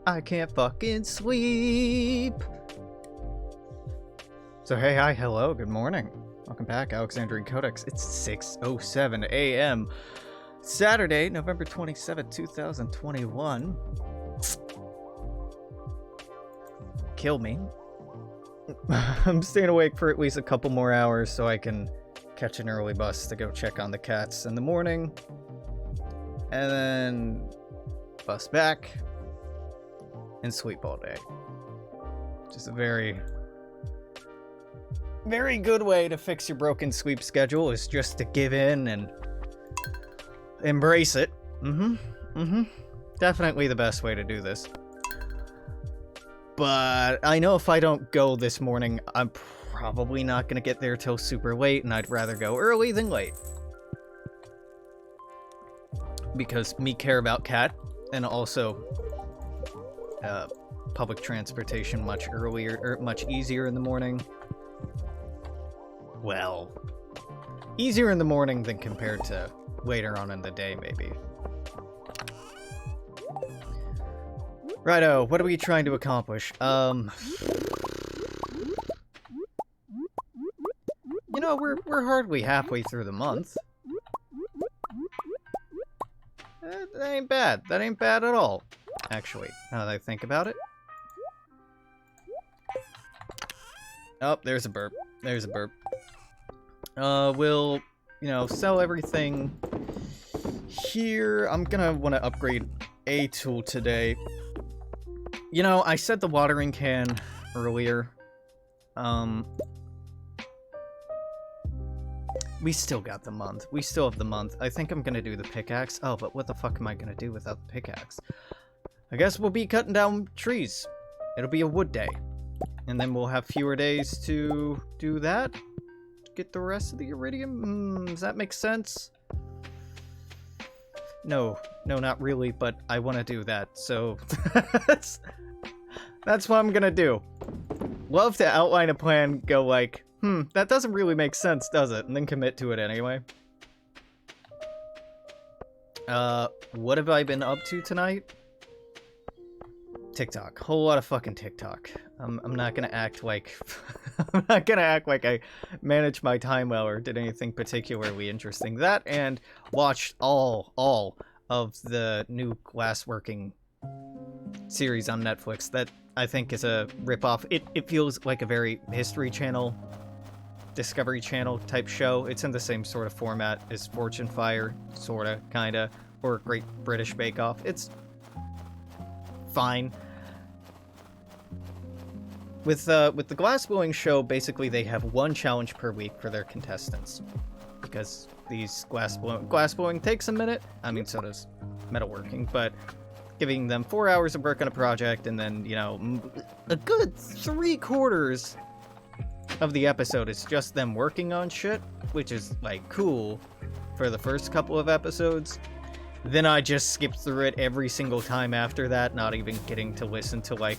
I can't fucking sleep. So hey, hi, hello, good morning. Welcome back, Alexandrian Codex. It's 6:07 a.m. Saturday, November 27th, 2021. Kill me. I'm staying awake for at least a couple more hours so I can catch an early bus to go check on the cats in the morning. And then bus back and sleep all day. Just a very good way to fix your broken sleep schedule is just to give in and embrace it. Definitely the best way to do this. But I know if I don't go this morning, I'm probably not going to get there till super late, and I'd rather go early than late. Because me care about cat, and also public transportation much earlier, or much easier in the morning. Well, easier in the morning than compared to later on in the day, maybe. Righto, what are we trying to accomplish? You know, we're hardly halfway through the month. That ain't bad. That ain't bad at all, actually, now that I think about it. Oh, there's a burp. There's a burp. We'll, you know, sell everything here. I'm gonna want to upgrade a tool today. You know, I said the watering can earlier. We still got the month. We still have the month. I think I'm gonna do the pickaxe. Oh, but what the fuck am I gonna do without the pickaxe? I guess we'll be cutting down trees. It'll be a wood day. And then we'll have fewer days to do that. Get the rest of the iridium? Does that make sense? No, not really, but I want to do that, so that's what I'm gonna do. Love to outline a plan, go like, that doesn't really make sense, does it? And then commit to it anyway. What have I been up to tonight? TikTok. Whole lot of fucking TikTok. I'm not gonna act like I'm not gonna act like I managed my time well or did anything particularly interesting. That and watched all of the new glassworking series on Netflix that I think is a ripoff. It feels like a very History Channel, Discovery Channel type show. It's in the same sort of format as Fortune Fire, sorta, kinda, or Great British Bake Off. It's fine. With the glassblowing show, basically they have one challenge per week for their contestants. Because these glassblowing takes a minute. I mean, so does metalworking, but giving them 4 hours of work on a project and then, you know, a good 3/4 of the episode is just them working on shit, which is, like, cool for the first couple of episodes. Then I just skipped through it every single time after that, not even getting to listen to, like,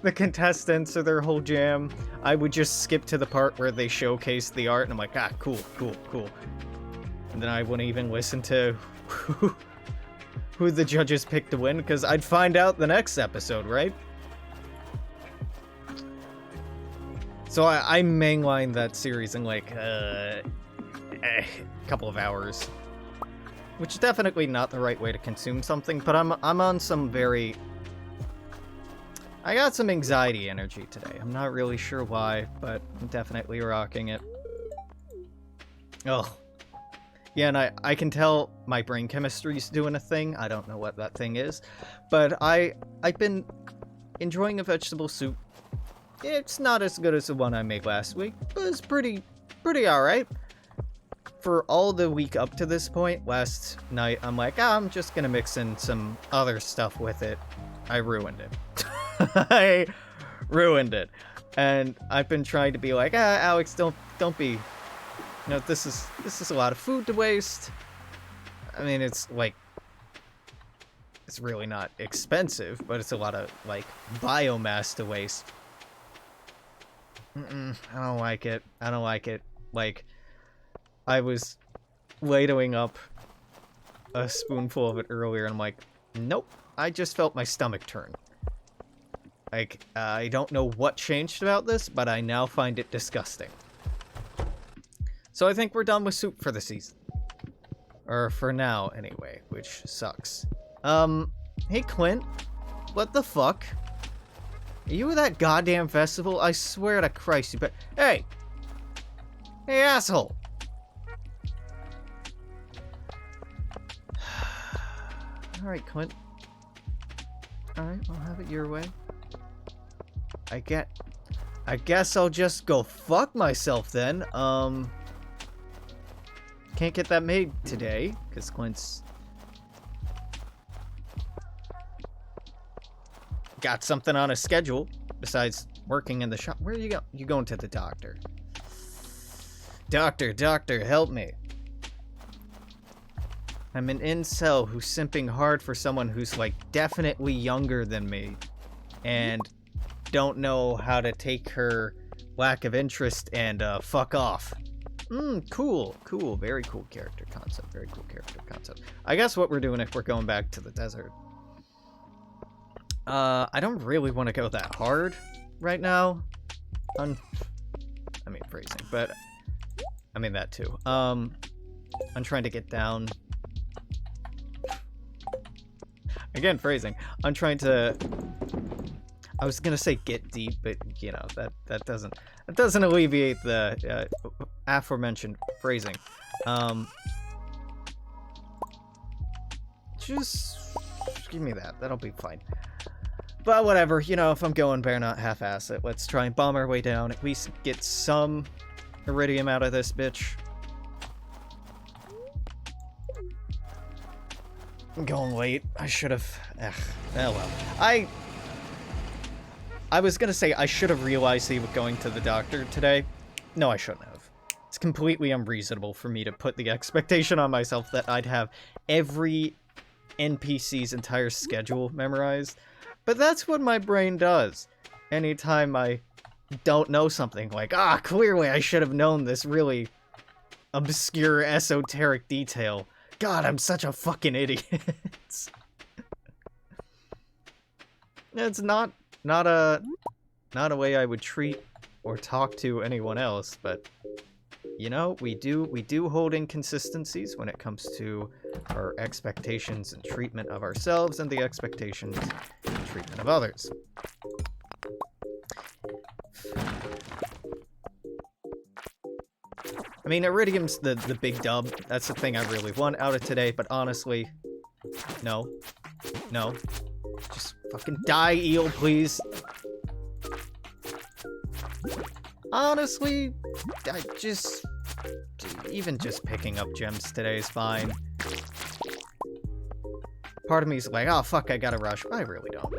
the contestants or their whole jam. I would just skip to the part where they showcase the art, and I'm like, ah, cool. And then I wouldn't even listen to who the judges picked to win, because I'd find out the next episode, right? So I mainlined that series in, like, a couple of hours. Which is definitely not the right way to consume something, but I'm on some very... I got some anxiety energy today. I'm not really sure why, but I'm definitely rocking it. Oh. Yeah, and I can tell my brain chemistry's doing a thing. I don't know what that thing is. But I've been enjoying a vegetable soup. It's not as good as the one I made last week, but it's pretty alright. For all the week up to this point, last night, I'm like, I'm just gonna mix in some other stuff with it. I ruined it. I ruined it. And I've been trying to be like, Alex, don't be, you know, this is a lot of food to waste. I mean, it's like, it's really not expensive, but it's a lot of, like, biomass to waste. I don't like it. Like, I was ladling up a spoonful of it earlier, and I'm like, Nope. I just felt my stomach turn. Like, I don't know what changed about this, but I now find it disgusting. So I think we're done with soup for the season. Or for now, anyway, which sucks. Hey Clint, what the fuck? Are you at that goddamn festival? I swear to Christ, you bet. Hey! Hey, asshole! Alright, Clint. Alright, I'll have it your way. I guess I'll just go fuck myself then. Can't get that made today, because Clint's got something on his schedule besides working in the shop. Where are you going? You going to the doctor? Doctor, help me. I'm an incel who's simping hard for someone who's like definitely younger than me and don't know how to take her lack of interest and fuck off. Cool. Very cool character concept. I guess what we're doing if we're going back to the desert. I don't really want to go that hard right now. I mean, phrasing, but I mean that too. I'm trying to get down. Again, phrasing. I'm trying to. I was gonna say get deep, but you know that doesn't alleviate the aforementioned phrasing. Just give me that. That'll be fine. But whatever, you know, if I'm going bare, not half-ass it, let's try and bomb our way down. At least get some iridium out of this bitch. I'm going late. I should have. Oh well. I was gonna say I should have realized he was going to the doctor today. No, I shouldn't have. It's completely unreasonable for me to put the expectation on myself that I'd have every NPC's entire schedule memorized. But that's what my brain does. Anytime I don't know something, like, clearly I should have known this really obscure, esoteric detail. God, I'm such a fucking idiot. It's not a way I would treat or talk to anyone else, but you know, we do hold inconsistencies when it comes to our expectations and treatment of ourselves and the expectations and treatment of others. I mean, iridium's the big dub. That's the thing I really want out of today, but honestly, no. Just fucking die, eel, please. Honestly, even just picking up gems today is fine. Part of me is like, oh fuck, I gotta rush. I really don't.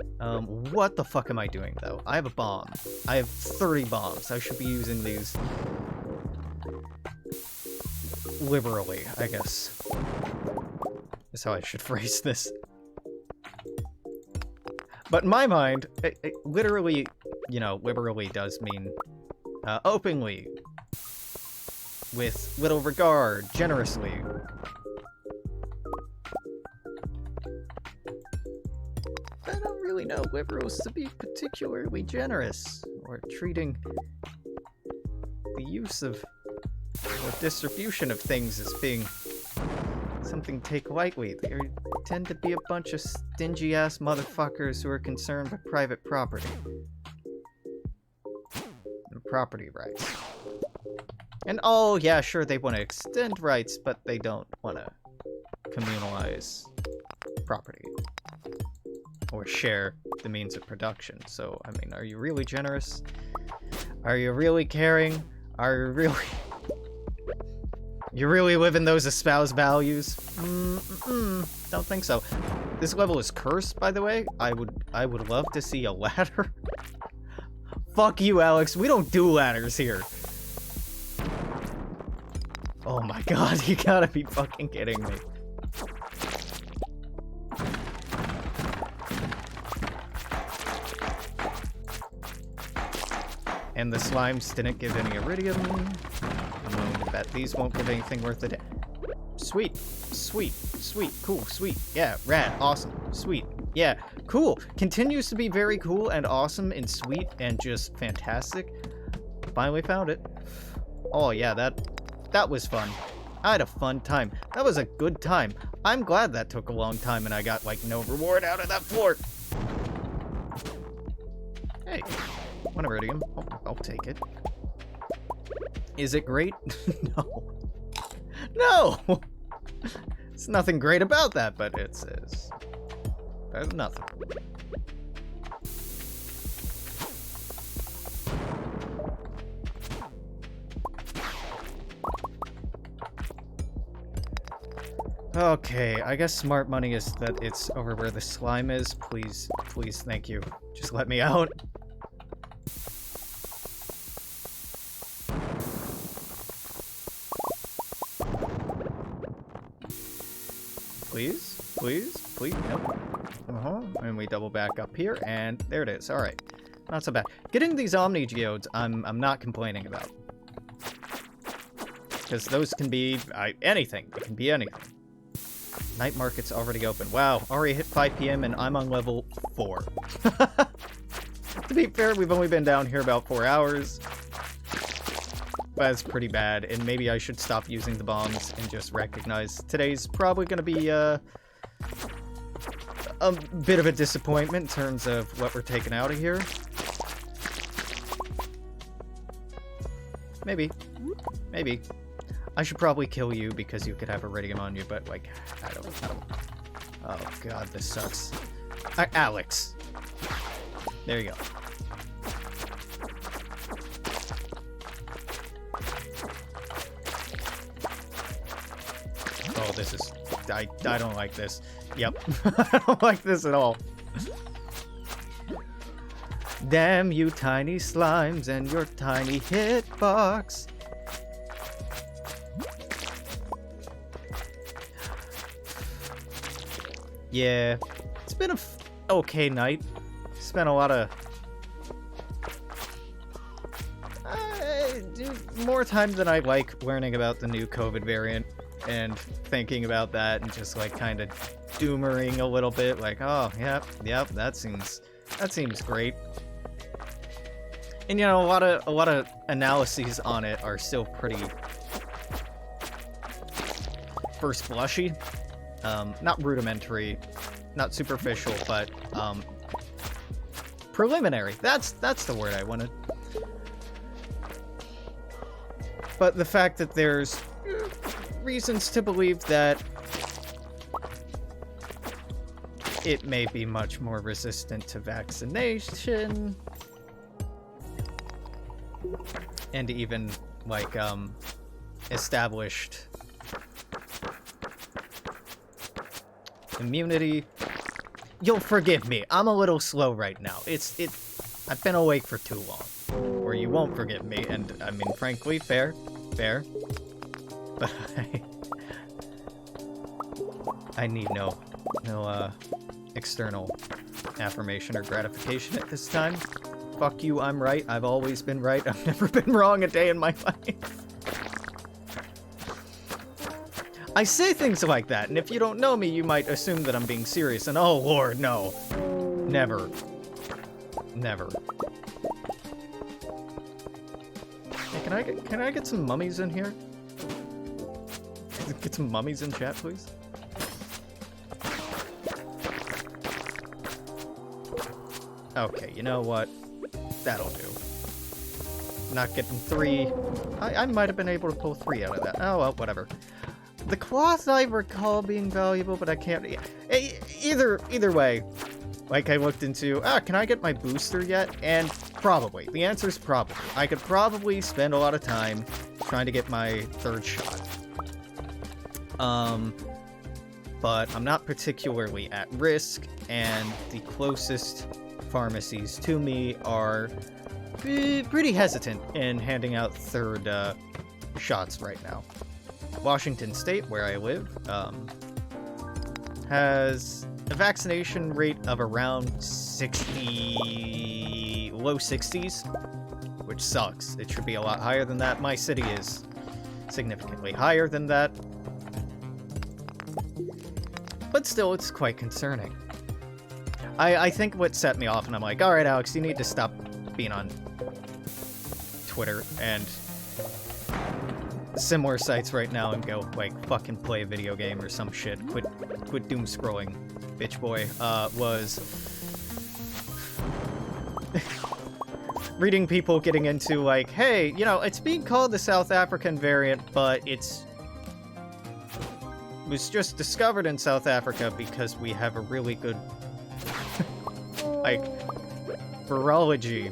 What the fuck am I doing though? I have a bomb. I have 30 bombs. I should be using these liberally, I guess. Is how I should phrase this. But in my mind, it literally, you know, liberally does mean openly, with little regard, generously. I don't really know liberals to be particularly generous, or treating the use of or distribution of things as being something to take lightly. They tend to be a bunch of stingy-ass motherfuckers who are concerned with private property. And property rights. And oh, yeah, sure, they want to extend rights, but they don't want to communalize property. Or share the means of production. So, I mean, are you really generous? Are you really caring? Are you really... You really live in those espoused values? Don't think so. This level is cursed, by the way. I would love to see a ladder. Fuck you, Alex. We don't do ladders here. Oh my god, you gotta be fucking kidding me. And the slimes didn't give any iridium. I'm willing to bet these won't give anything worth it. Sweet. Sweet. Sweet. Cool. Sweet. Yeah. Rad. Awesome. Sweet. Yeah. Cool. Continues to be very cool and awesome and sweet and just fantastic. Finally found it. Oh, yeah. That was fun. I had a fun time. That was a good time. I'm glad that took a long time and I got, like, no reward out of that floor. Hey. Want a iridium? Oh, I'll take it. Is it great? No. No! There's nothing great about that, but it's better than nothing. Okay, I guess smart money is that it's over where the slime is. Please, please, thank you. Just let me out. Please, please, please, nope. And we double back up here, and there it is. All right, not so bad. Getting these Omni Geodes, I'm not complaining about, because those can be anything. It can be anything. Night market's already open. Wow, already hit 5 p.m. and I'm on level 4. To be fair, we've only been down here about 4 hours. That's pretty bad, and maybe I should stop using the bombs and just recognize today's probably going to be a bit of a disappointment in terms of what we're taking out of here. Maybe. Maybe. I should probably kill you because you could have iridium on you, but, like, I don't. Oh, God, this sucks. Alex. There you go. Oh, this is... I don't like this. Yep. I don't like this at all. Damn you tiny slimes and your tiny hitbox. Yeah. It's been a okay night. Spent a lot of... more time than I like learning about the new COVID variant. And thinking about that and just like kind of doomering a little bit, like, oh, yep, that seems great. And you know, a lot of analyses on it are still pretty first blushy, not rudimentary, not superficial, but preliminary. That's the word I wanted. But the fact that there's reasons to believe that it may be much more resistant to vaccination and even like established immunity. You'll forgive me, I'm a little slow right now. I've been awake for too long, or you won't forgive me, and I mean, frankly, fair. But I need no external affirmation or gratification at this time. Fuck you, I'm right. I've always been right. I've never been wrong a day in my life. I say things like that, and if you don't know me, you might assume that I'm being serious, and oh lord, no. Never. Never. Hey, can I get some mummies in here? Get some mummies in chat, please. Okay, you know what? That'll do. Not getting 3. I might have been able to pull 3 out of that. Oh, well, whatever. The cloth I recall being valuable, but I can't... Either way, like I looked into, can I get my booster yet? And probably. The answer is probably. I could probably spend a lot of time trying to get my 3rd shot. But I'm not particularly at risk, and the closest pharmacies to me are pretty hesitant in handing out 3rd shots right now. Washington State, where I live, has a vaccination rate of around 60, low 60s, which sucks. It should be a lot higher than that. My city is significantly higher than that. But still, it's quite concerning. I think what set me off, and I'm like, alright, Alex, you need to stop being on Twitter and similar sites right now and go, like, fucking play a video game or some shit. Quit doom scrolling, bitch boy. Was reading people getting into, like, hey, you know, it's being called the South African variant, but it was just discovered in South Africa because we have a really good, like, virology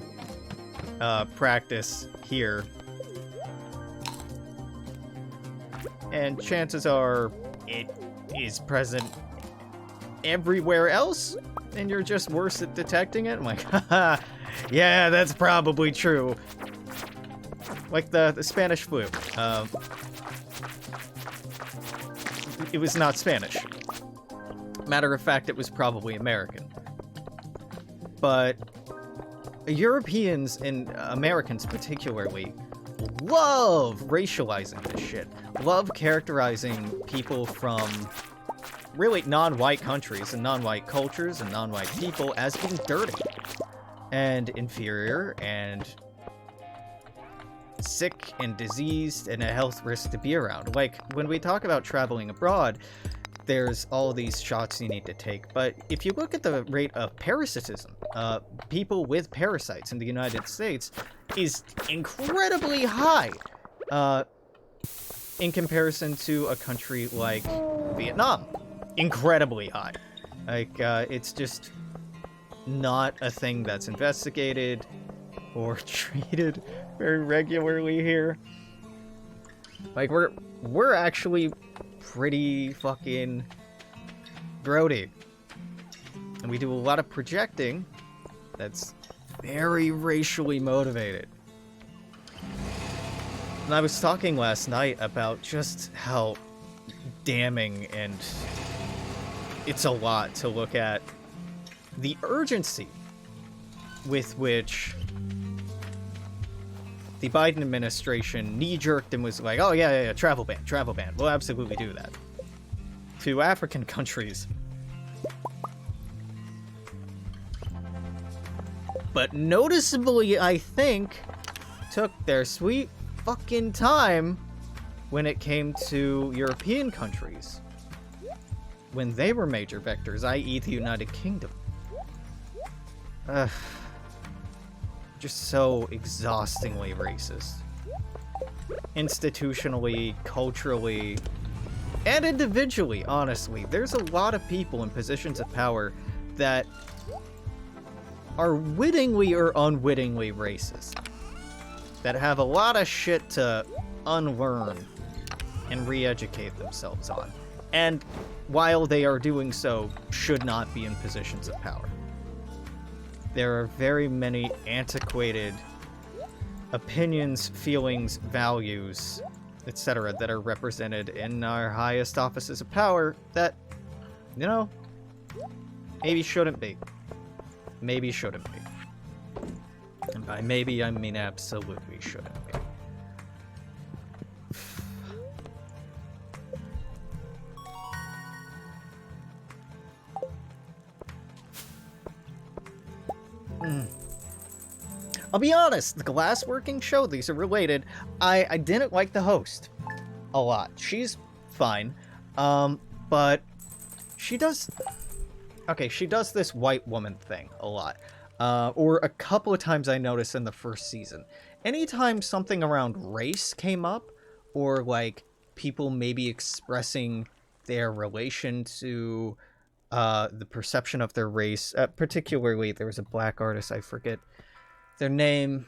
practice here. And chances are it is present everywhere else, and you're just worse at detecting it? I'm like, haha, yeah, that's probably true. Like the Spanish flu. It was not Spanish. Matter of fact, it was probably American. But Europeans and Americans particularly love racializing this shit. Love characterizing people from really non-white countries and non-white cultures and non-white people as being dirty and inferior and sick and diseased and a health risk to be around. Like, when we talk about traveling abroad, there's all these shots you need to take, but if you look at the rate of parasitism, people with parasites in the United States is incredibly high in comparison to a country like Vietnam. Incredibly high. Like, it's just not a thing that's investigated or treated very regularly here. Like, we're actually pretty fucking grody. And we do a lot of projecting that's very racially motivated. And I was talking last night about just how damning, and it's a lot to look at the urgency with which the Biden administration knee-jerked and was like, oh yeah, travel ban, we'll absolutely do that. To African countries. But noticeably, I think, took their sweet fucking time when it came to European countries. When they were major vectors, i.e. the United Kingdom. Just so exhaustingly racist. Institutionally, culturally, and individually, honestly. There's a lot of people in positions of power that are wittingly or unwittingly racist. That have a lot of shit to unlearn and re-educate themselves on. And while they are doing so, should not be in positions of power. There are very many antiquated opinions, feelings, values, etc. that are represented in our highest offices of power that, you know, maybe shouldn't be. Maybe shouldn't be. And by maybe, I mean absolutely shouldn't be. I'll be honest, the Glassworking show, these are related, I didn't like the host a lot. She's fine, but she does... Okay, she does this white woman thing a lot. Or a couple of times I noticed in the first season. Anytime something around race came up, or like people maybe expressing their relation to the perception of their race, particularly there was a black artist, I forget their name,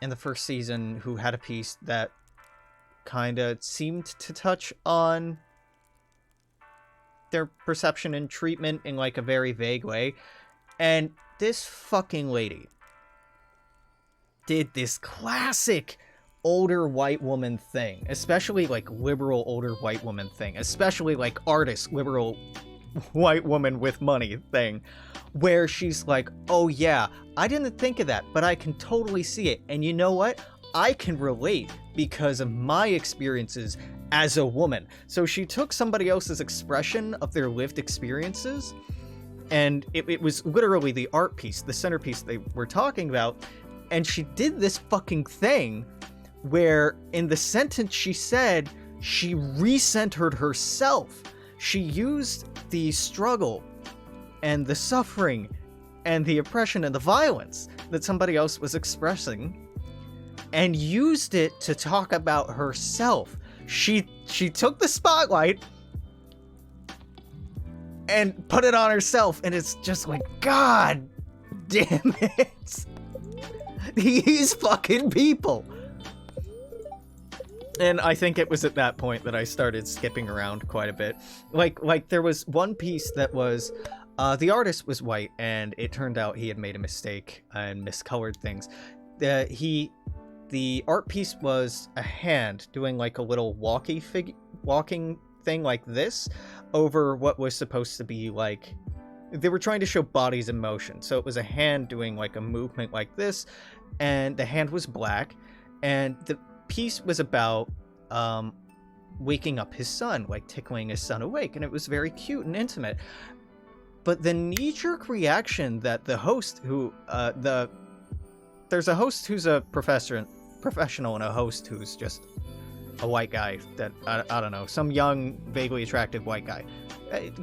in the first season, who had a piece that kind of seemed to touch on their perception and treatment in like a very vague way. And this fucking lady did this classic older white woman thing, especially like liberal older white woman thing, especially like artist liberal white woman with money thing, where she's like, oh yeah, I didn't think of that, but I can totally see it. And you know what? I can relate because of my experiences as a woman. So she took somebody else's expression of their lived experiences, and it was literally the art piece, the centerpiece they were talking about, and she did this fucking thing where in the sentence she said she recentered herself. She used the struggle and the suffering and the oppression and the violence that somebody else was expressing and used it to talk about herself. She took the spotlight and put it on herself, and it's just like, God damn it. These fucking people. And I think it was at that point that I started skipping around quite a bit. Like there was one piece that was, the artist was white, and it turned out he had made a mistake and miscolored things. The art piece was a hand doing like a little walking thing like this over what was supposed to be like, they were trying to show bodies in motion. So it was a hand doing like a movement like this, and the hand was black, and the piece was about waking up his son, like tickling his son awake, and it was very cute and intimate. But the knee-jerk reaction that the host, who there's a host who's a professional and a host who's just a white guy that I don't know, some young, vaguely attractive white guy,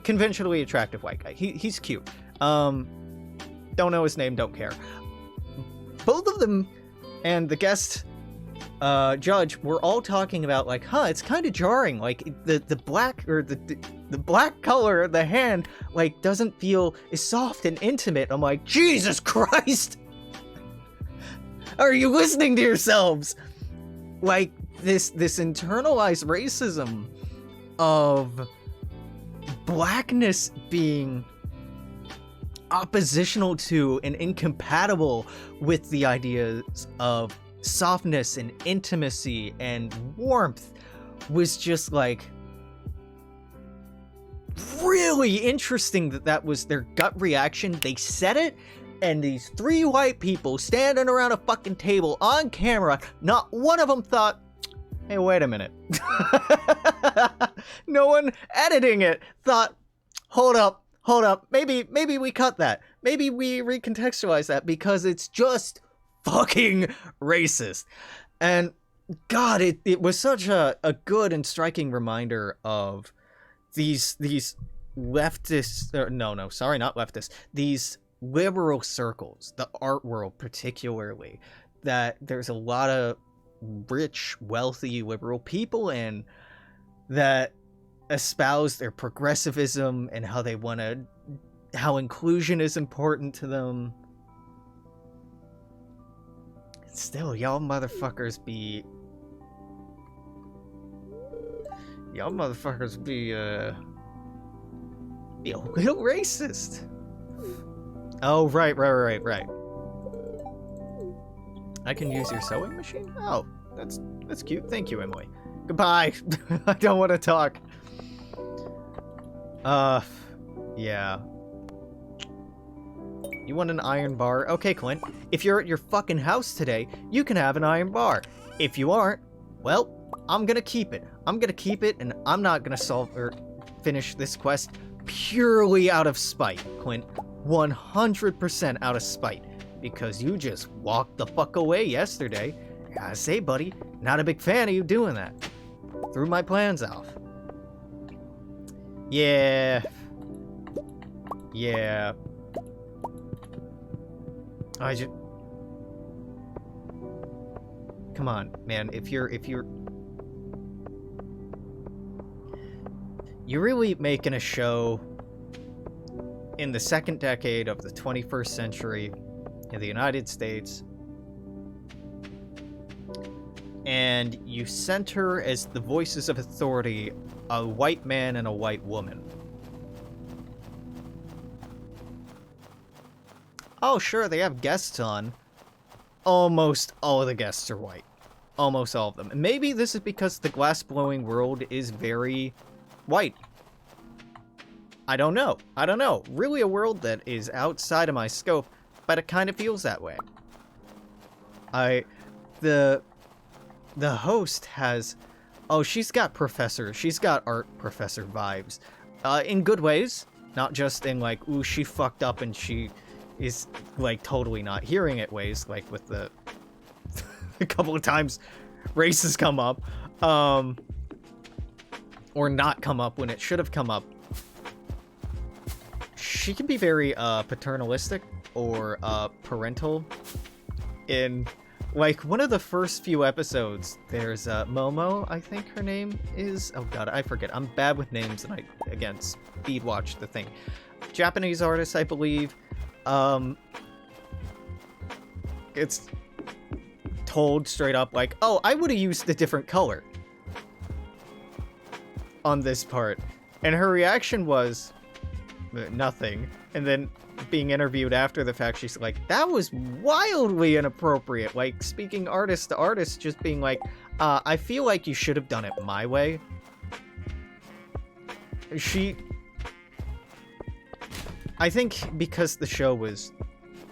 conventionally attractive white guy. He's cute. Don't know his name, don't care. Both of them and the guest judge were all talking about like, it's kind of jarring, like the black, or the black color of the hand like doesn't feel as soft and intimate. I'm like, Jesus Christ, are you listening to yourselves? Like this internalized racism of blackness being oppositional to and incompatible with the ideas of softness and intimacy and warmth was just like really interesting. That was their gut reaction. They said it, and these three white people standing around a fucking table on camera, not one of them thought, hey, wait a minute. No one editing it thought, hold up, maybe we cut that, maybe we recontextualize that, because it's just fucking racist. And God, it was such a good and striking reminder of these leftists, not leftists, these liberal circles, the art world particularly, that there's a lot of rich, wealthy, liberal people in that espouse their progressivism and how inclusion is important to them. Still, y'all motherfuckers be a little racist. Oh, right. I can use your sewing machine? Oh, that's cute. Thank you, Emily. Goodbye. I don't want to talk. Yeah. You want an iron bar? Okay, Clint. If you're at your fucking house today, you can have an iron bar. If you aren't, well, I'm gonna keep it. And I'm not gonna solve or finish this quest purely out of spite, Clint. 100% out of spite. Because you just walked the fuck away yesterday. I gotta say, buddy, not a big fan of you doing that. Threw my plans off. Yeah. Come on, man, if you're really making a show in the second decade of the 21st century in the United States, and you center as the voices of authority a white man and a white woman. Oh, sure, they have guests on. Almost all of the guests are white. Almost all of them. And maybe this is because the glass-blowing world is very white. I don't know. Really a world that is outside of my scope, but it kind of feels that way. The host has Oh, she's got art professor vibes. In good ways, not just in like, ooh, she fucked up and she is like totally not hearing it ways, like with the a couple of times races come up, or not come up when it should have come up. She can be very paternalistic or parental. In like one of the first few episodes, there's Momo, I think her name is. Oh god, I forget. I'm bad with names, and I again speed watched the thing. Japanese artist, I believe. It's told straight up like, oh, I would have used a different color on this part, and her reaction was nothing. And then being interviewed after the fact, she's like, that was wildly inappropriate. Like, speaking artist to artist, just being like, I feel like you should have done it my way. I think because the show was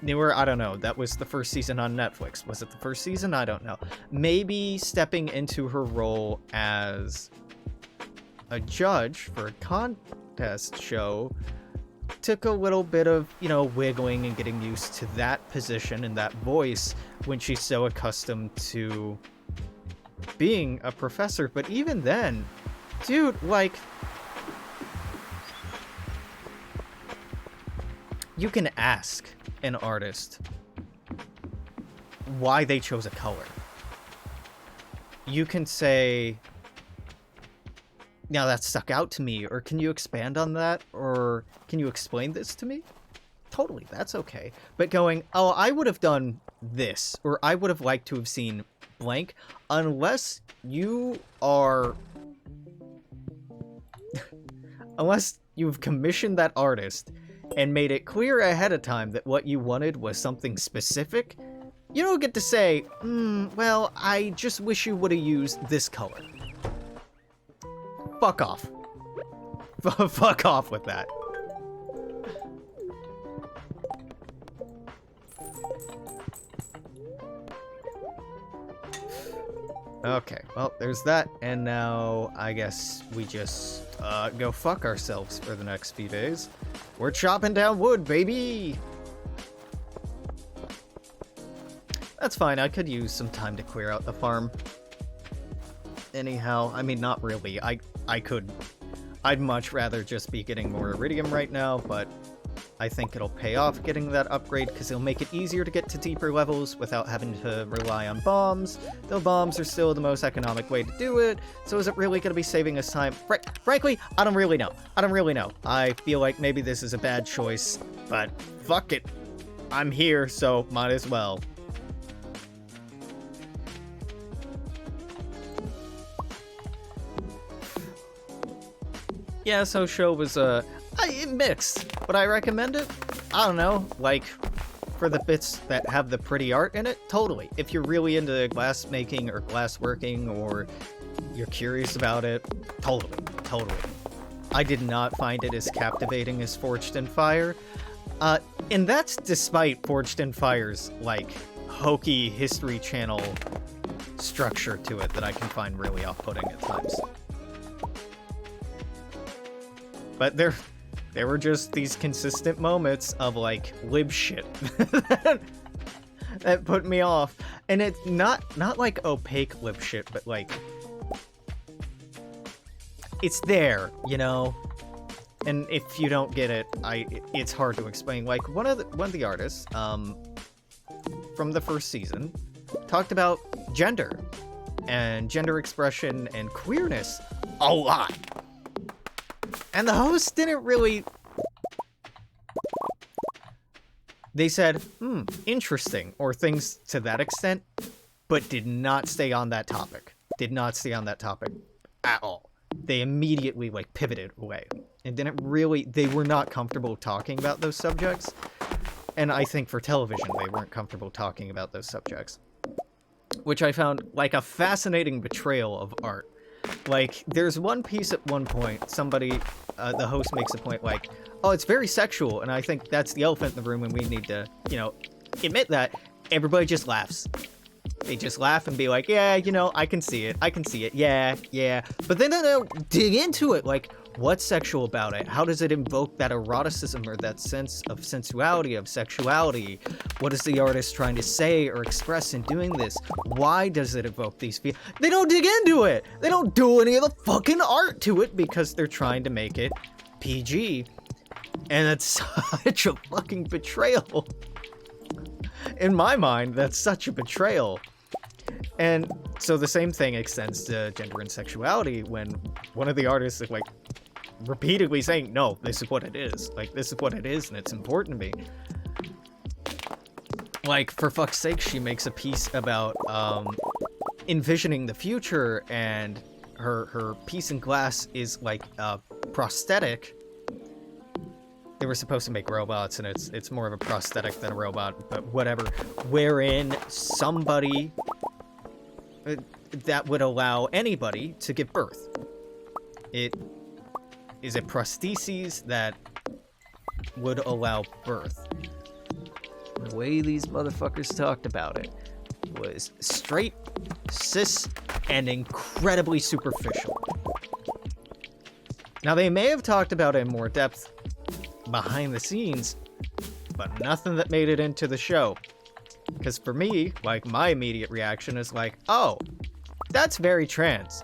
newer, I don't know, that was the first season on Netflix. Was it the first season? I don't know. Maybe stepping into her role as a judge for a contest show took a little bit of, you know, wiggling and getting used to that position and that voice when she's so accustomed to being a professor. But even then, dude, like, you can ask an artist why they chose a color. You can say, now that stuck out to me, or can you expand on that, or can you explain this to me? Totally, that's okay. But going, oh, I would have done this, or I would have liked to have seen blank, unless you are... unless you've commissioned that artist and made it clear ahead of time that what you wanted was something specific, you don't get to say, well, I just wish you would have used this color. Fuck off. Fuck off with that. Okay, well, there's that, and now I guess we just go fuck ourselves for the next few days. We're chopping down wood, baby! That's fine, I could use some time to clear out the farm. Anyhow, I mean, not really. I could. I'd much rather just be getting more iridium right now, but I think it'll pay off getting that upgrade because it'll make it easier to get to deeper levels without having to rely on bombs, though bombs are still the most economic way to do it. So is it really going to be saving us time? Frankly, I don't really know. I feel like maybe this is a bad choice, but fuck it. I'm here, so might as well. Yeah, so show was, mixed. Would I recommend it? I don't know, like, for the bits that have the pretty art in it? Totally. If you're really into glass making or glass working, or you're curious about it, totally. I did not find it as captivating as Forged in Fire. And that's despite Forged in Fire's, like, hokey History Channel structure to it that I can find really off-putting at times. But there were just these consistent moments of, like, lib shit that put me off. And it's not like opaque lib shit, but, like, it's there, you know? And if you don't get it, it's hard to explain. Like, one of the artists, from the first season, talked about gender, and gender expression, and queerness a lot. And the host didn't really... They said, interesting, or things to that extent, but did not stay on that topic. Did not stay on that topic at all. They immediately, like, pivoted away. And they were not comfortable talking about those subjects. And I think for television, they weren't comfortable talking about those subjects. Which I found, like, a fascinating betrayal of art. Like, there's one piece at one point, somebody, the host makes a point like, oh, it's very sexual, and I think that's the elephant in the room, and we need to, you know, admit that. Everybody just laughs. They just laugh and be like, yeah, you know, I can see it, yeah. But then they'll dig into it, like, what's sexual about it? How does it invoke that eroticism or that sense of sensuality, of sexuality? What is the artist trying to say or express in doing this? Why does it evoke these feelings? They don't dig into it! They don't do any of the fucking art to it because they're trying to make it PG. And it's such a fucking betrayal. In my mind, that's such a betrayal. And so the same thing extends to gender and sexuality when one of the artists is like repeatedly saying, no, this is what it is. Like, this is what it is and it's important to me. Like, for fuck's sake, she makes a piece about envisioning the future, and her piece in glass is like prosthetic. They were supposed to make robots, and it's more of a prosthetic than a robot, but whatever. Wherein somebody that would allow anybody to give birth. It is a prosthesis that would allow birth. The way these motherfuckers talked about it was straight, cis, and incredibly superficial. Now, they may have talked about it in more depth behind the scenes, but nothing that made it into the show. Because for me, like, my immediate reaction is like, oh, that's very trans.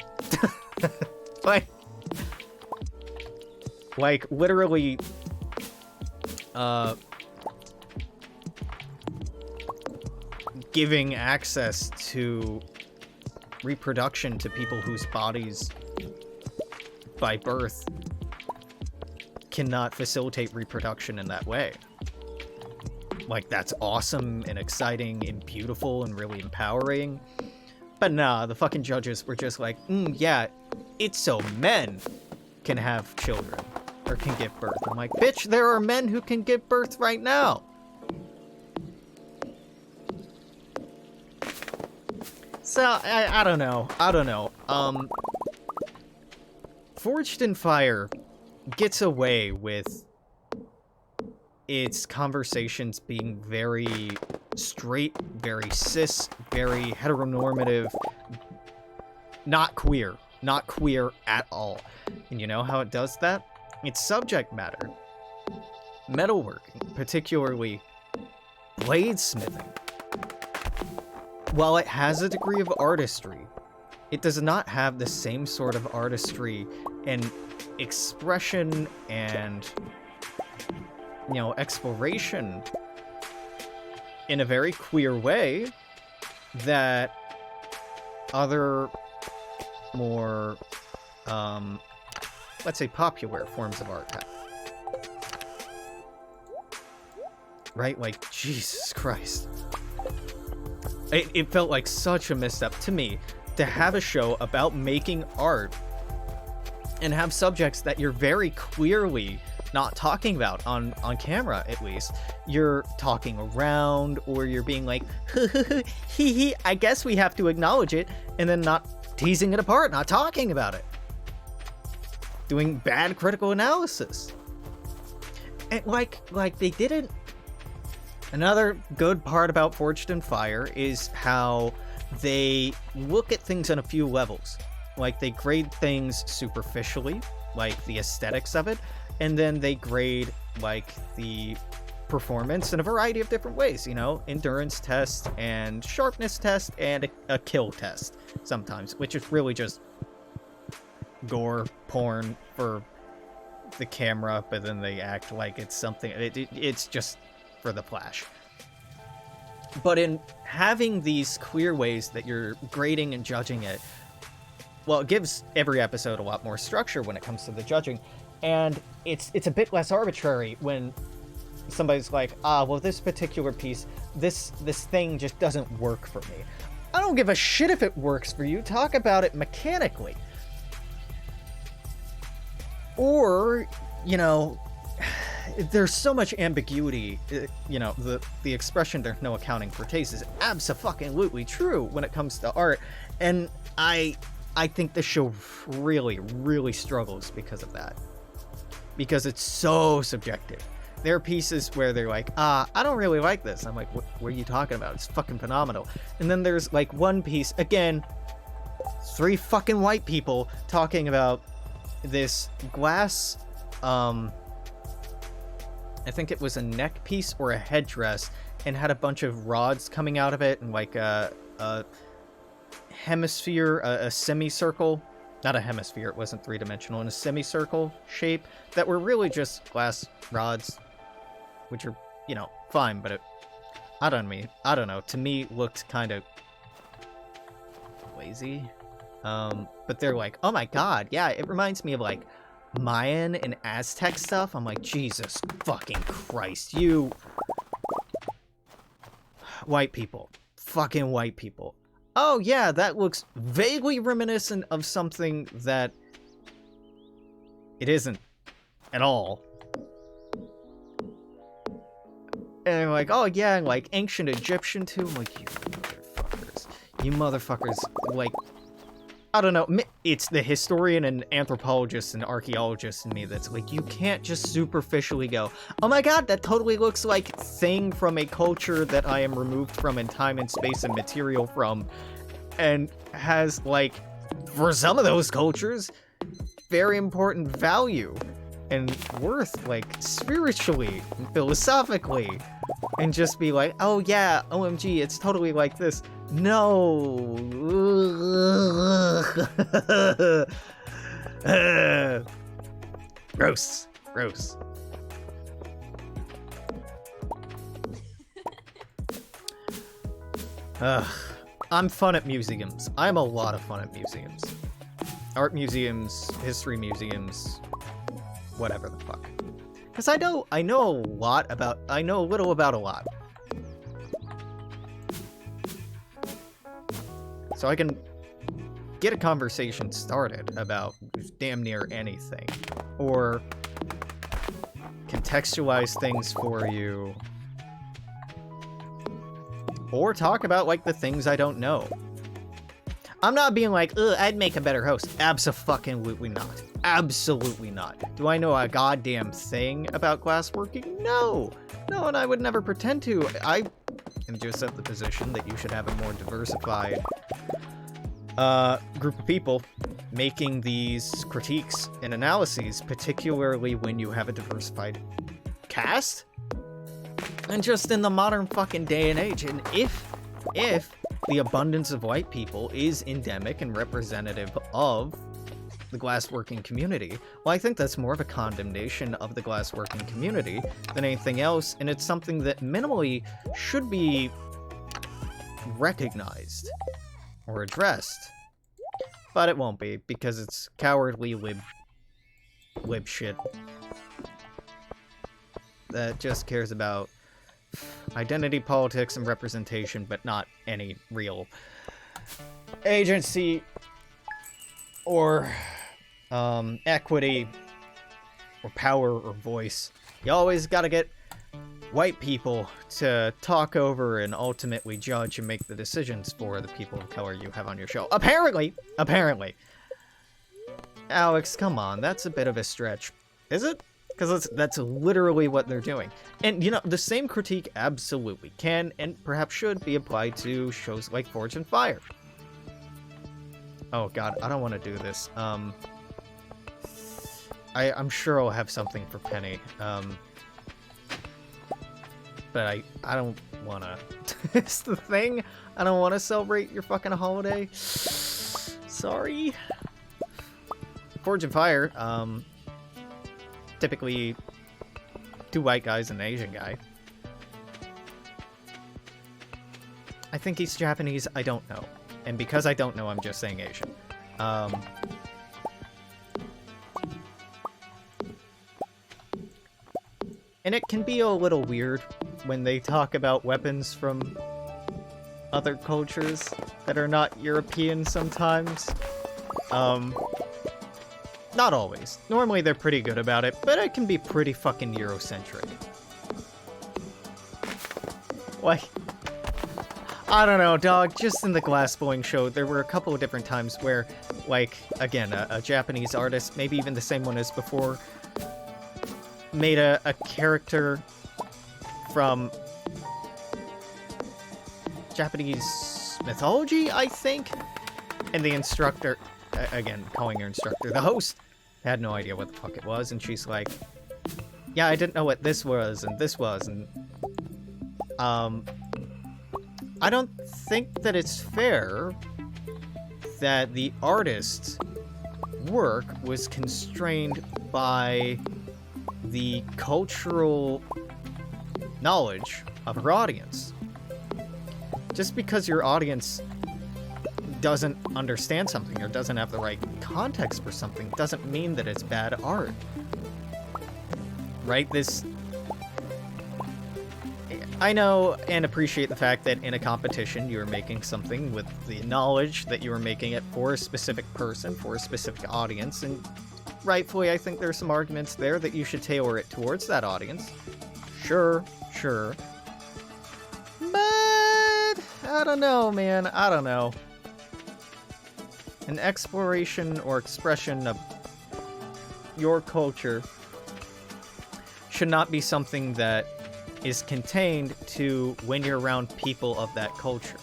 like literally, giving access to reproduction to people whose bodies by birth cannot facilitate reproduction in that way. Like, that's awesome and exciting and beautiful and really empowering. But nah, the fucking judges were just like, yeah, it's so men can have children or can give birth. I'm like, bitch, there are men who can give birth right now. So, I don't know. Forged in Fire gets away with its conversations being very straight, very cis, very heteronormative, not queer at all. And you know how it does that? It's subject matter. Metalworking, particularly bladesmithing. While it has a degree of artistry, it does not have the same sort of artistry and expression and, you know, exploration in a very queer way that other more, let's say, popular forms of art have. Right? Like, Jesus Christ. It felt like such a misstep to me to have a show about making art and have subjects that you're very clearly not talking about on camera, at least. You're talking around, or you're being like, hee, I guess we have to acknowledge it, and then not teasing it apart, not talking about it. Doing bad critical analysis. And like they didn't. Another good part about Forged in Fire is how they look at things on a few levels. Like, they grade things superficially, like the aesthetics of it, and then they grade, like, the performance in a variety of different ways, you know? Endurance test, and sharpness test, and a kill test, sometimes, which is really just gore porn for the camera, but then they act like it's something, it's just for the flash. But in having these clear ways that you're grading and judging it, well, it gives every episode a lot more structure when it comes to the judging, and it's a bit less arbitrary when somebody's like, well, this particular piece, this thing just doesn't work for me. I don't give a shit if it works for you. Talk about it mechanically. Or, you know, there's so much ambiguity, you know, the expression "there's no accounting for taste" is abso-fucking-lutely true when it comes to art, and I think the show really, really struggles because of that. Because it's so subjective. there are pieces where they're like, I don't really like this. I'm like, what are you talking about? It's fucking phenomenal. And then there's like one piece, again, 3 fucking white people talking about this glass, I think it was a neck piece or a headdress, and had a bunch of rods coming out of it, and like a hemisphere, a semicircle, not a hemisphere, it wasn't 3-dimensional, in a semicircle shape, that were really just glass rods, which are, you know, fine, but it, I don't know, to me looked kind of lazy. But they're like, oh my god, yeah, it reminds me of like Mayan and Aztec stuff. I'm like, Jesus fucking Christ, you white people, fucking white people. Oh yeah, that looks vaguely reminiscent of something that it isn't at all. And they're like, oh yeah, and like ancient Egyptian too. I'm like, you motherfuckers, like, I don't know, it's the historian and anthropologist and archaeologist in me that's like, you can't just superficially go, oh my god, that totally looks like thing from a culture that I am removed from in time and space and material from, and has, like, for some of those cultures, very important value and worth, like, spiritually and philosophically, and just be like, oh yeah, OMG, it's totally like this. No. Gross. Gross. I'm fun at museums. I'm a lot of fun at museums. Art museums, history museums, whatever the fuck. Because I know a little about a lot. So I can get a conversation started about damn near anything. Or contextualize things for you. Or talk about, like, the things I don't know. I'm not being like, ugh, I'd make a better host. Abso-fucking-lutely not. Absolutely not. Do I know a goddamn thing about glassworking? No! No, and I would never pretend to. I am just at the position that you should have a more diversified group of people making these critiques and analyses, particularly when you have a diversified cast. And just in the modern fucking day and age, and if the abundance of white people is endemic and representative of the glassworking community, well, I think that's more of a condemnation of the glassworking community than anything else, and it's something that minimally should be recognized or addressed. But it won't be, because it's cowardly lib shit that just cares about identity politics and representation, but not any real agency or equity or power or voice. You always gotta get white people to talk over and ultimately judge and make the decisions for the people of color you have on your show. Apparently! Alex, come on, that's a bit of a stretch. Is it? Because that's literally what they're doing. And, you know, the same critique absolutely can and perhaps should be applied to shows like Forge and Fire. Oh god, I don't want to do this. I'm sure I'll have something for Penny. But I don't want to. It's the thing. I don't want to celebrate your fucking holiday. Sorry. Forge and Fire, typically 2 white guys and an Asian guy. I think he's Japanese, I don't know. And because I don't know, I'm just saying Asian. And it can be a little weird when they talk about weapons from other cultures that are not European sometimes. Not always. Normally they're pretty good about it, but it can be pretty fucking Eurocentric. Like, I don't know, dog, just in the glassblowing show, there were a couple of different times where, like, again, a Japanese artist, maybe even the same one as before, made a character from Japanese mythology, I think. And the instructor, again, calling her instructor, the host had no idea what the fuck it was. And she's like, yeah, I didn't know what this was and this was. And I don't think that it's fair that the artist's work was constrained by the cultural knowledge of her audience. Just because your audience doesn't understand something or doesn't have the right context for something doesn't mean that it's bad art. Right? I know and appreciate the fact that in a competition you're making something with the knowledge that you are making it for a specific person, for a specific audience, and rightfully I think there's some arguments there that you should tailor it towards that audience. Sure. But I don't know, man. I don't know. An exploration or expression of your culture should not be something that is contained to when you're around people of that culture.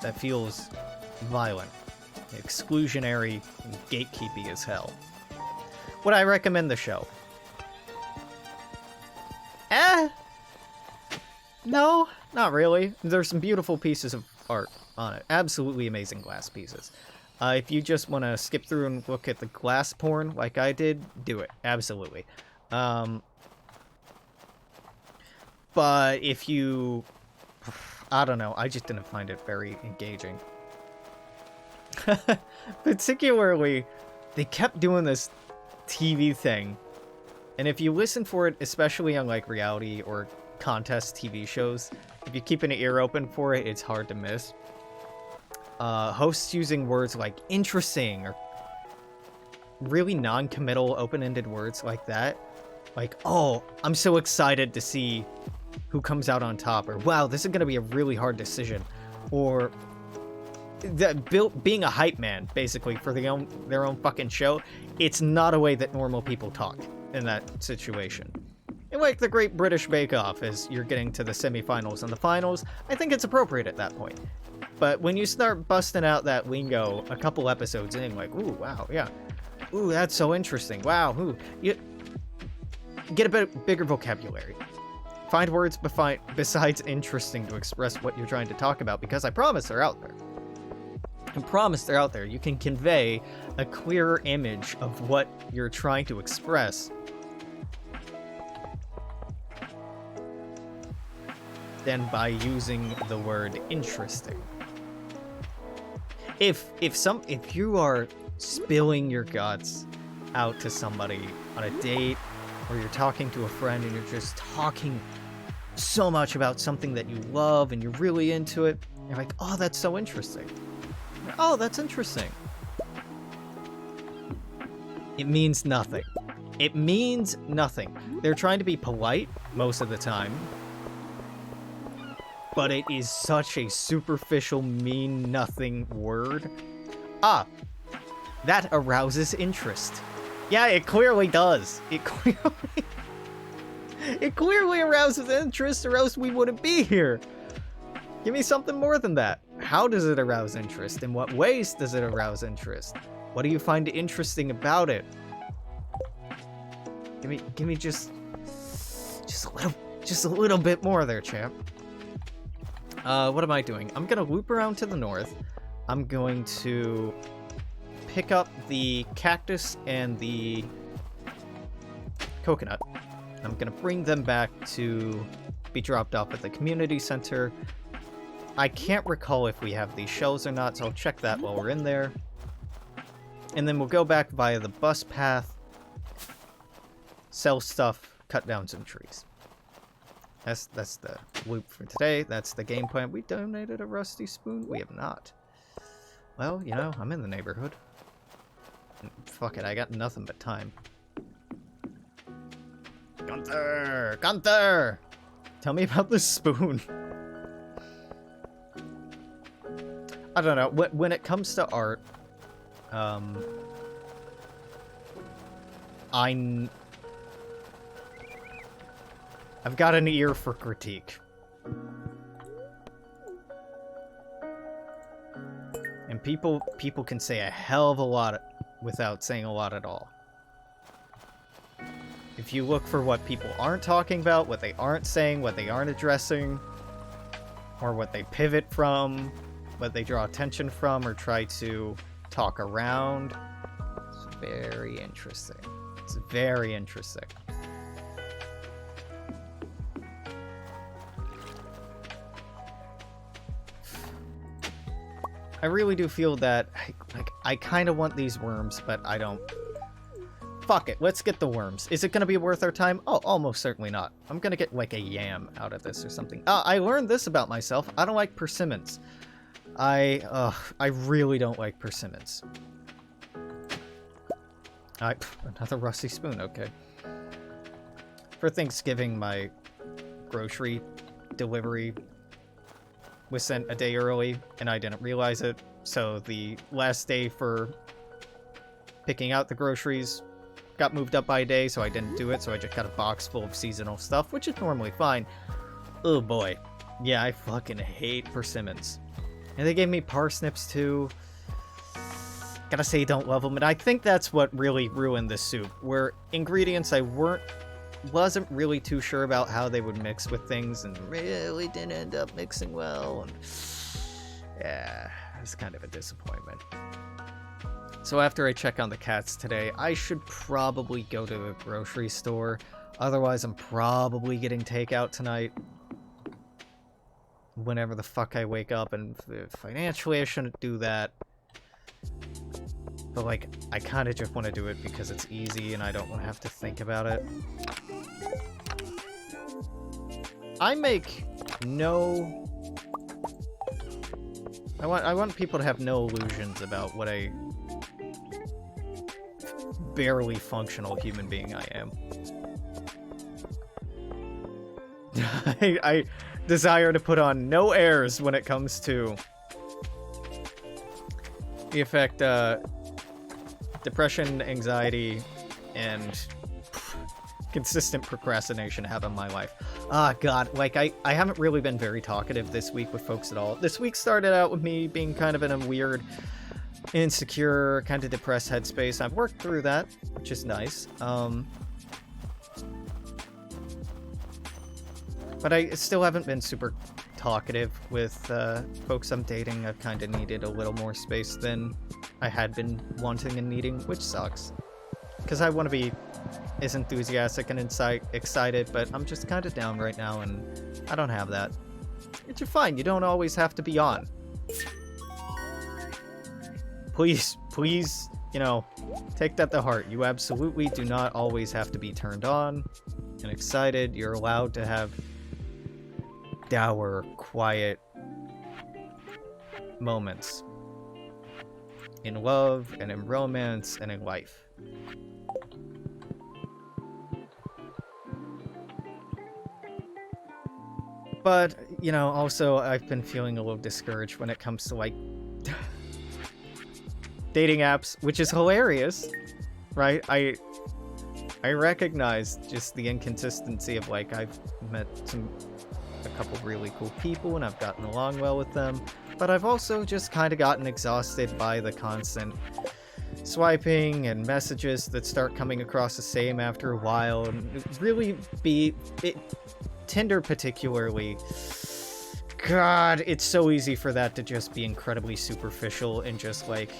That feels violent, exclusionary, and gatekeepy as hell. Would I recommend the show? No, not really. There's some beautiful pieces of art on it. Absolutely amazing glass pieces. If you just want to skip through and look at the glass porn like I did, do it. Absolutely. But if you... I don't know. I just didn't find it very engaging. Particularly, they kept doing this TV thing. And if you listen for it, especially on like reality or contest TV shows, if you keep an ear open for it, it's hard to miss. Hosts using words like interesting or really non-committal, open-ended words like that. Like, oh, I'm so excited to see who comes out on top, or wow, this is going to be a really hard decision, or being a hype man, basically, for their own fucking show. It's not a way that normal people talk in that situation. And like the Great British Bake Off, as you're getting to the semifinals and the finals, I think it's appropriate at that point. But when you start busting out that lingo a couple episodes in, like, ooh, wow, yeah. Ooh, that's so interesting. Wow, ooh. You get a bit bigger vocabulary. Find words besides interesting to express what you're trying to talk about, because I promise they're out there. I promise they're out there. You can convey a clearer image of what you're trying to express than by using the word interesting. If you are spilling your guts out to somebody on a date, or you're talking to a friend and you're just talking so much about something that you love and you're really into it, you're like, oh, that's so interesting. Oh, that's interesting. It means nothing. It means nothing. They're trying to be polite most of the time, but it is such a superficial, mean nothing word. Ah, that arouses interest. Yeah, it clearly does. It clearly arouses interest, or else we wouldn't be here. Give me something more than that. How does it arouse interest? In what ways does it arouse interest? What do you find interesting about it? Give me just a little bit more there, champ. What am I doing? I'm gonna loop around to the north. I'm going to pick up the cactus and the coconut. I'm gonna bring them back to be dropped off at the community center. I can't recall if we have these shells or not, so I'll check that while we're in there. And then we'll go back via the bus path, sell stuff, cut down some trees. That's the loop for today. That's the game plan. We donated a rusty spoon? We have not. Well, you know, I'm in the neighborhood. Fuck it, I got nothing but time. Gunther! Tell me about this spoon. I don't know. When it comes to art, I've got an ear for critique. And people can say a hell of a lot without saying a lot at all. If you look for what people aren't talking about, what they aren't saying, what they aren't addressing, or what they pivot from, what they draw attention from, or try to talk around, it's very interesting. It's very interesting. I really do feel that, I kind of want these worms, but I don't. Fuck it, let's get the worms. Is it going to be worth our time? Oh, almost certainly not. I'm going to get, like, a yam out of this or something. I learned this about myself. I don't like persimmons. I really don't like persimmons. Another rusty spoon, okay. For Thanksgiving, my grocery delivery was sent a day early, and I didn't realize it. So the last day for picking out the groceries got moved up by a day, so I didn't do it. So I just got a box full of seasonal stuff, which is normally fine. Oh boy. Yeah, I fucking hate persimmons. And they gave me parsnips too. Gotta say, don't love them. And I think that's what really ruined the soup, where ingredients I wasn't really too sure about how they would mix with things, and really didn't end up mixing well. And yeah, it's kind of a disappointment. So after I check on the cats today, I should probably go to the grocery store. Otherwise, I'm probably getting takeout tonight. Whenever the fuck I wake up, and financially I shouldn't do that. But, like, I kind of just want to do it because it's easy and I don't want to have to think about it. I make no... I want people to have no illusions about what a barely functional human being I am. I desire to put on no airs when it comes to the effect depression, anxiety, and consistent procrastination have on my life. Ah, God, like, I haven't really been very talkative this week with folks at all. This week started out with me being kind of in a weird, insecure, kind of depressed headspace. I've worked through that, which is nice. But I still haven't been super talkative with folks I'm dating. I've kind of needed a little more space than I had been wanting and needing, which sucks. Because I want to be as enthusiastic and excited, but I'm just kind of down right now, and I don't have that. Which is fine, you don't always have to be on. Please, you know, take that to heart. You absolutely do not always have to be turned on and excited. You're allowed to have dour, quiet moments in love and in romance and in life. But, you know, also I've been feeling a little discouraged when it comes to, like, dating apps, which is hilarious, right? I recognize just the inconsistency of, like, I've met a couple really cool people and I've gotten along well with them, but I've also just kind of gotten exhausted by the constant swiping and messages that start coming across the same after a while, and Tinder particularly, God, it's so easy for that to just be incredibly superficial and just, like,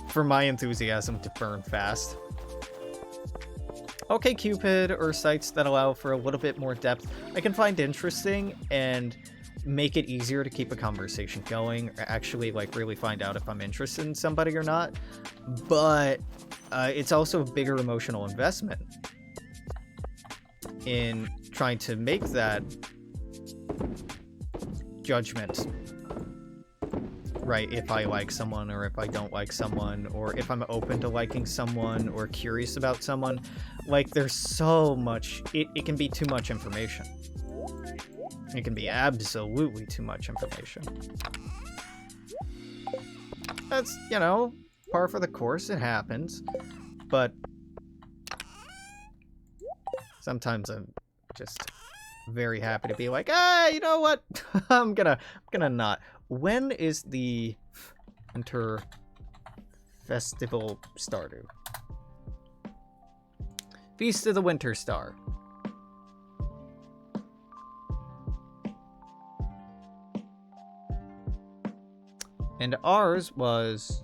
for my enthusiasm to burn fast. OkCupid or sites that allow for a little bit more depth, I can find interesting and make it easier to keep a conversation going, or actually, like, really find out if I'm interested in somebody or not. But it's also a bigger emotional investment in trying to make that judgment, right? If I like someone or if I don't like someone, or if I'm open to liking someone or curious about someone. Like, there's so much, it can be too much information. It can be absolutely too much information. That's, you know, par for the course, it happens. but sometimes I'm just very happy to be like, ah, you know what? I'm gonna not. When is the Winter Festival Stardew? Feast of the Winter Star. And ours was...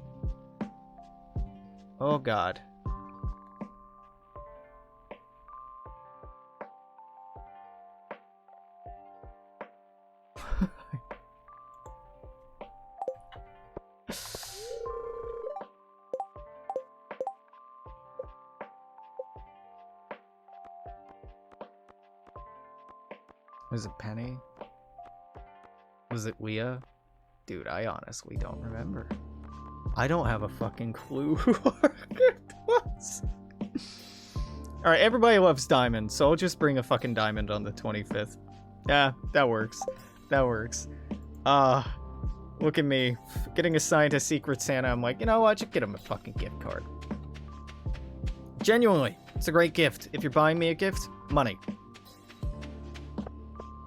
Oh god. Was it Penny? Was it Leah? Dude, I honestly don't remember. I don't have a fucking clue who our gift was. Alright, everybody loves diamonds, so I'll just bring a fucking diamond on the 25th. Yeah, that works. That works. Look at me. Getting assigned a Secret Santa, I'm like, you know what? Just get him a fucking gift card. Genuinely, it's a great gift. If you're buying me a gift, money.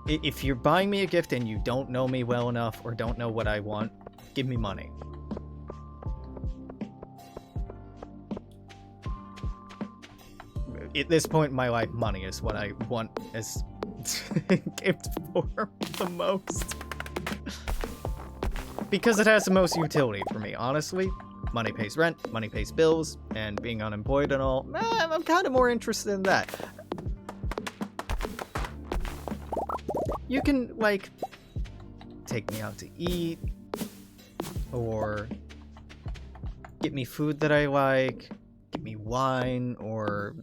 If you're buying me a gift and you don't know me well enough or don't know what I want, give me money. At this point in my life, money is what I want as gift form the most. Because it has the most utility for me, honestly. Money pays rent, money pays bills, and being unemployed and all, I'm kind of more interested in that. You can, like, take me out to eat, or get me food that I like, get me wine, or,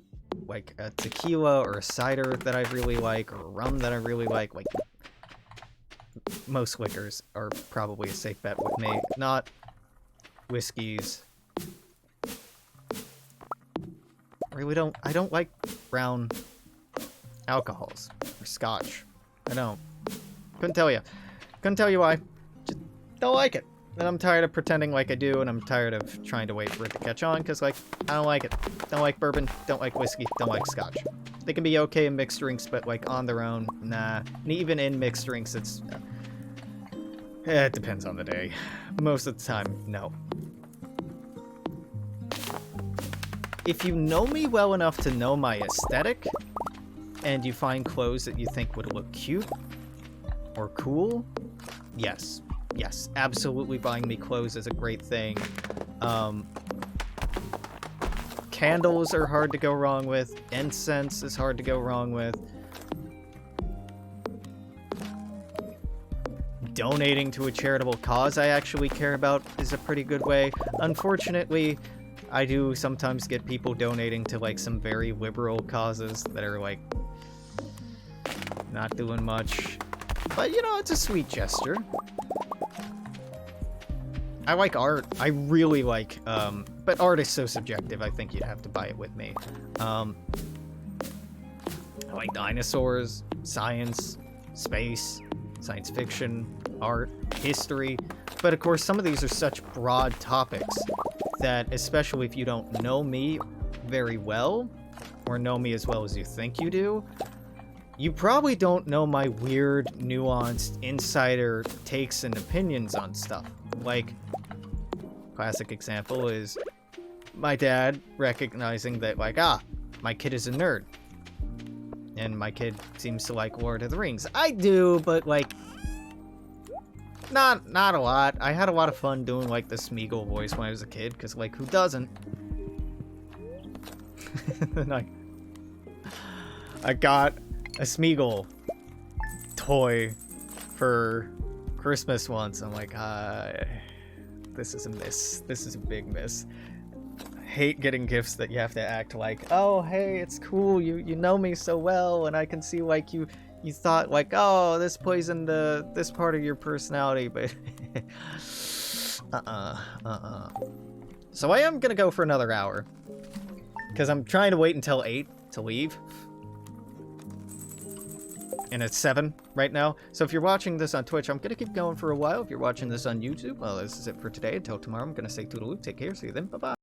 like, a tequila or a cider that I really like, or a rum that I really like. Like, most liquors are probably a safe bet with me. Not whiskeys. I don't like brown alcohols, or scotch. I don't. Couldn't tell you. Couldn't tell you why. Just don't like it. And I'm tired of pretending like I do, and I'm tired of trying to wait for it to catch on, because, like, I don't like it. Don't like bourbon, don't like whiskey, don't like scotch. They can be okay in mixed drinks, but, like, on their own, nah. And even in mixed drinks, it's... it depends on the day. Most of the time, no. If you know me well enough to know my aesthetic, and you find clothes that you think would look cute or cool, yes. Yes, absolutely buying me clothes is a great thing. Candles are hard to go wrong with. Incense is hard to go wrong with. Donating to a charitable cause I actually care about is a pretty good way. Unfortunately, I do sometimes get people donating to, like, some very liberal causes that are, like, not doing much. But, you know, it's a sweet gesture. I like art. I really like, but art is so subjective, I think you'd have to buy it with me. I like dinosaurs, science, space, science fiction, art, history. But of course, some of these are such broad topics that, especially if you don't know me very well, or know me as well as you think you do, you probably don't know my weird, nuanced, insider takes and opinions on stuff. Like, classic example is my dad recognizing that, like, my kid is a nerd. And my kid seems to like Lord of the Rings. I do, but, like, not a lot. I had a lot of fun doing, like, the Smeagol voice when I was a kid, because, like, who doesn't? And I got a Smeagol toy for Christmas once. I'm like, this is a miss. This is a big miss. I hate getting gifts that you have to act like, oh, hey, it's cool. You know me so well, and I can see, like, you thought, like, oh, this plays into this part of your personality, but So I am gonna go for another hour, because I'm trying to wait until 8 to leave. And it's 7 right now. So if you're watching this on Twitch, I'm going to keep going for a while. If you're watching this on YouTube, well, this is it for today. Until tomorrow, I'm going to say toodaloo. Take care. See you then. Bye-bye.